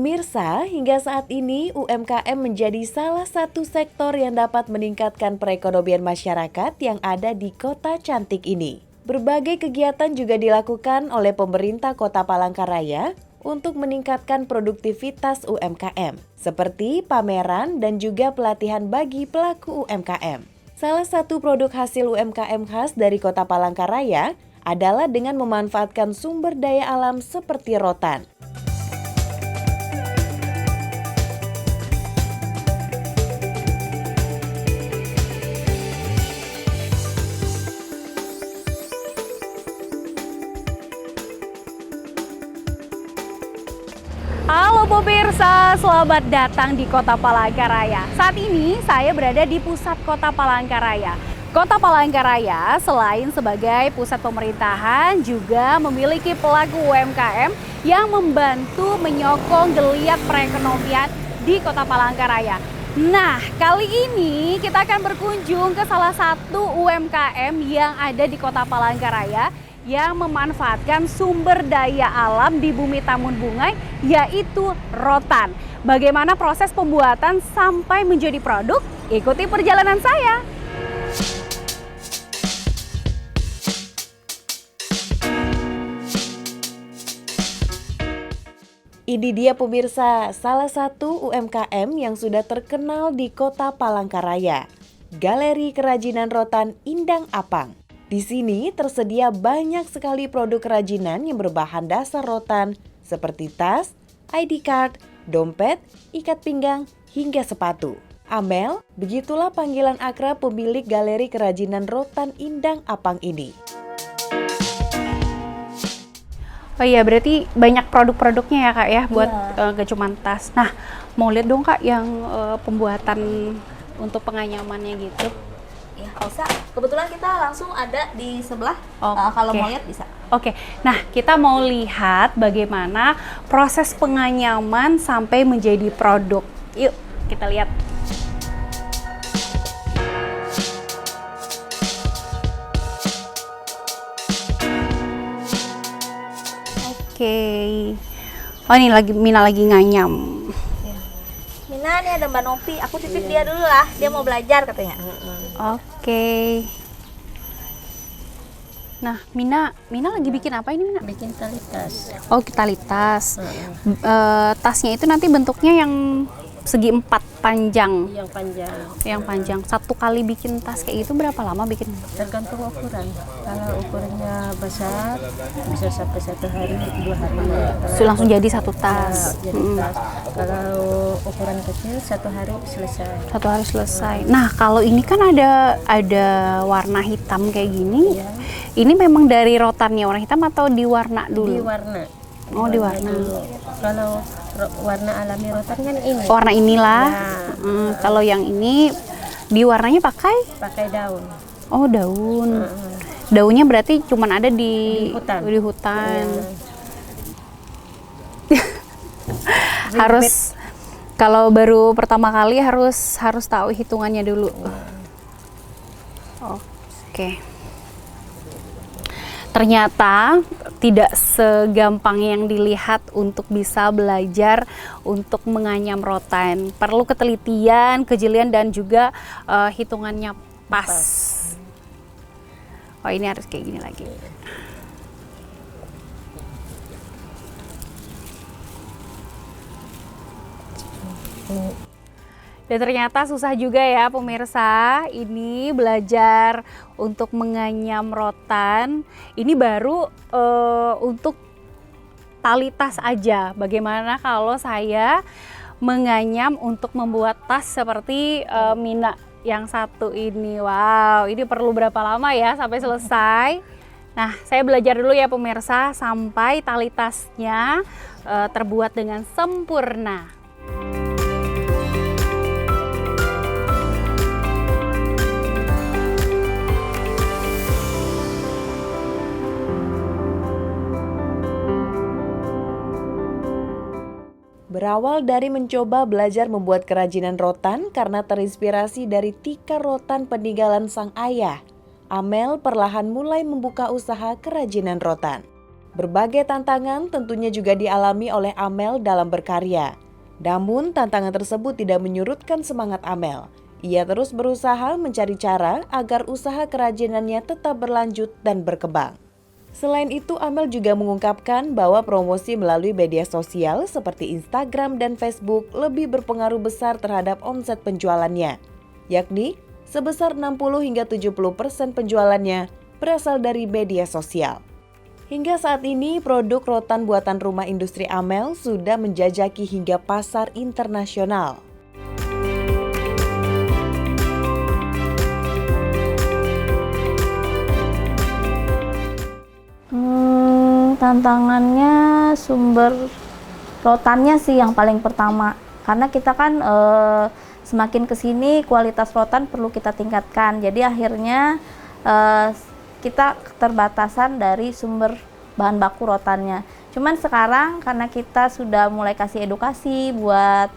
Pemirsa, hingga saat ini UMKM menjadi salah satu sektor yang dapat meningkatkan perekonomian masyarakat yang ada di kota cantik ini. Berbagai kegiatan juga dilakukan oleh pemerintah Kota Palangkaraya untuk meningkatkan produktivitas UMKM, seperti pameran dan juga pelatihan bagi pelaku UMKM. Salah satu produk hasil UMKM khas dari Kota Palangkaraya adalah dengan memanfaatkan sumber daya alam seperti rotan. Halo pemirsa, selamat datang di Kota Palangkaraya. Saat ini saya berada di pusat Kota Palangkaraya. Kota Palangkaraya selain sebagai pusat pemerintahan juga memiliki pelaku UMKM yang membantu menyokong geliat perekonomian di Kota Palangkaraya. Nah, kali ini kita akan berkunjung ke salah satu UMKM yang ada di Kota Palangkaraya yang memanfaatkan sumber daya alam di bumi Tambun Bungai, yaitu rotan. Bagaimana proses pembuatan sampai menjadi produk? Ikuti perjalanan saya. Ini dia pemirsa, salah satu UMKM yang sudah terkenal di Kota Palangkaraya, Galeri Kerajinan Rotan Indang Apang. Di sini tersedia banyak sekali produk kerajinan yang berbahan dasar rotan seperti tas, ID card, dompet, ikat pinggang, hingga sepatu. Amel, begitulah panggilan akrab pemilik Galeri Kerajinan Rotan Indang Apang ini. Oh iya, berarti banyak produk-produknya ya Kak ya buat gak cuma tas. Nah, mau lihat dong Kak yang pembuatan untuk penganyamannya gitu. Ya, bisa. Kebetulan kita langsung ada di sebelah. Kalau mau lihat bisa. Oke. Nah, kita mau lihat bagaimana proses penganyaman sampai menjadi produk. Yuk, kita lihat. Oke. Oh, ini Mina lagi nganyam. Mina, nih ada Mbak Nopi. Aku titip dia dulu lah. Dia mau belajar katanya. Oke. Nah, Mina lagi bikin apa ini, Mina? Bikin tali tas. Oh, tali tas. Tasnya itu nanti bentuknya yang segi 4 panjang. Yang panjang. Yang panjang. Satu kali bikin tas kayak itu berapa lama bikin? Tergantung ukuran. Kalau ukurannya besar bisa sampai 1 hari, 2 hari. So, langsung jadi satu tas. Jadi tas. Kalau ukuran kecil 1 hari selesai. 1 hari selesai. Nah, kalau ini kan ada warna hitam kayak gini. Ya. Ini memang dari rotannya warna hitam atau diwarna dulu? Diwarna. Oh, diwarna. Dulu. Kalau warna alami rotan kan ini. Warna inilah. Ya. Kalau yang ini diwarnanya pakai daun. Oh, daun. Daunnya berarti cuman ada di hutan. Di hutan. Ya. Harus kalau baru pertama kali harus tahu hitungannya dulu. Oke. Ternyata tidak segampang yang dilihat untuk bisa belajar untuk menganyam rotan. Perlu ketelitian, kejelian, dan juga hitungannya pas. Oh, ini harus kayak gini lagi. Dan ternyata susah juga ya pemirsa, ini belajar untuk menganyam rotan. Ini baru untuk tali tas aja. Bagaimana kalau saya menganyam untuk membuat tas seperti Mina yang satu ini. Wow, ini perlu berapa lama ya sampai selesai? Nah, saya belajar dulu ya pemirsa sampai tali tasnya terbuat dengan sempurna. Berawal dari mencoba belajar membuat kerajinan rotan karena terinspirasi dari tikar rotan peninggalan sang ayah, Amel perlahan mulai membuka usaha kerajinan rotan. Berbagai tantangan tentunya juga dialami oleh Amel dalam berkarya. Namun tantangan tersebut tidak menyurutkan semangat Amel. Ia terus berusaha mencari cara agar usaha kerajinannya tetap berlanjut dan berkembang. Selain itu, Amel juga mengungkapkan bahwa promosi melalui media sosial seperti Instagram dan Facebook lebih berpengaruh besar terhadap omset penjualannya, yakni sebesar 60 hingga 70% penjualannya berasal dari media sosial. Hingga saat ini, produk rotan buatan rumah industri Amel sudah menjajaki hingga pasar internasional. Tantangannya sumber rotannya sih yang paling pertama. Karena kita kan semakin kesini kualitas rotan perlu kita tingkatkan. Jadi akhirnya kita keterbatasan dari sumber bahan baku rotannya. Cuman sekarang karena kita sudah mulai kasih edukasi buat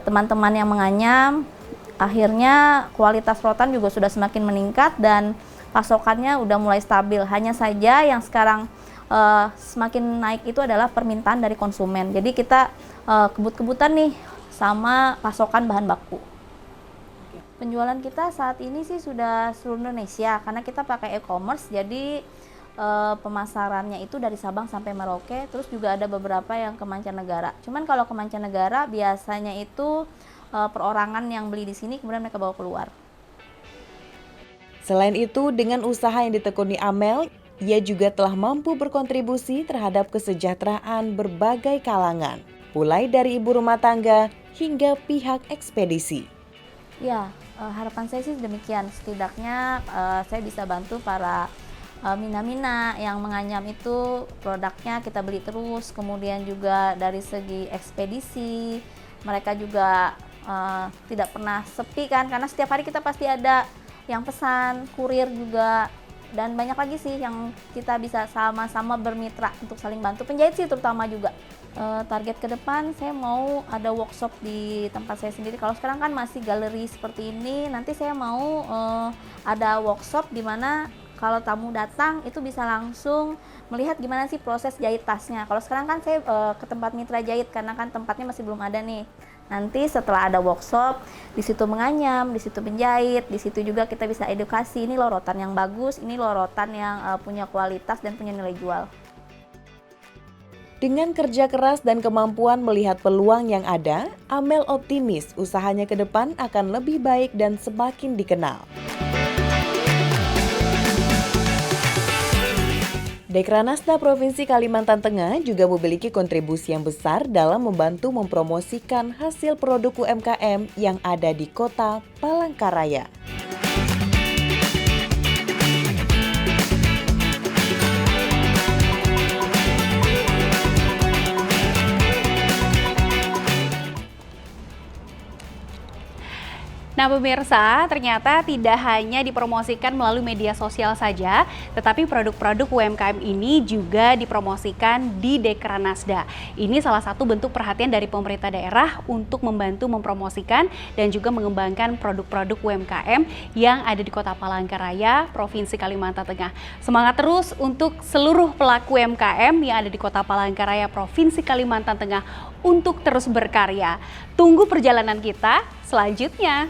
teman-teman yang menganyam, akhirnya kualitas rotan juga sudah semakin meningkat dan pasokannya udah mulai stabil. Hanya saja yang sekarang semakin naik itu adalah permintaan dari konsumen. Jadi kita kebut-kebutan nih sama pasokan bahan baku. Penjualan kita saat ini sih sudah seluruh Indonesia karena kita pakai e-commerce, jadi pemasarannya itu dari Sabang sampai Merauke, terus juga ada beberapa yang ke mancanegara. Cuman kalau ke mancanegara biasanya itu perorangan yang beli di sini kemudian mereka bawa keluar. Selain itu, dengan usaha yang ditekuni Amel, ia juga telah mampu berkontribusi terhadap kesejahteraan berbagai kalangan, mulai dari ibu rumah tangga hingga pihak ekspedisi. Ya, harapan saya sih demikian. Setidaknya saya bisa bantu para mina-mina yang menganyam itu produknya kita beli terus. Kemudian juga dari segi ekspedisi, mereka juga tidak pernah sepi kan, karena setiap hari kita pasti ada yang pesan, kurir juga. Dan banyak lagi sih yang kita bisa sama-sama bermitra untuk saling bantu. Penjahit sih terutama juga. Target ke depan saya mau ada workshop di tempat saya sendiri. Kalau sekarang kan masih galeri seperti ini, nanti saya mau ada workshop di mana kalau tamu datang itu bisa langsung melihat gimana sih proses jahit tasnya. Kalau sekarang kan saya ke tempat mitra jahit karena kan tempatnya masih belum ada nih. Nanti setelah ada workshop, di situ menganyam, di situ menjahit, di situ juga kita bisa edukasi, ini loh rotan yang bagus, ini loh rotan yang punya kualitas dan punya nilai jual. Dengan kerja keras dan kemampuan melihat peluang yang ada, Amel optimis usahanya ke depan akan lebih baik dan semakin dikenal. Dekranasda Provinsi Kalimantan Tengah juga memiliki kontribusi yang besar dalam membantu mempromosikan hasil produk UMKM yang ada di Kota Palangkaraya. Nah pemirsa, ternyata tidak hanya dipromosikan melalui media sosial saja, tetapi produk-produk UMKM ini juga dipromosikan di Dekranasda. Ini salah satu bentuk perhatian dari pemerintah daerah untuk membantu mempromosikan dan juga mengembangkan produk-produk UMKM yang ada di Kota Palangkaraya, Provinsi Kalimantan Tengah. Semangat terus untuk seluruh pelaku UMKM yang ada di Kota Palangkaraya, Provinsi Kalimantan Tengah untuk terus berkarya. Tunggu perjalanan kita selanjutnya.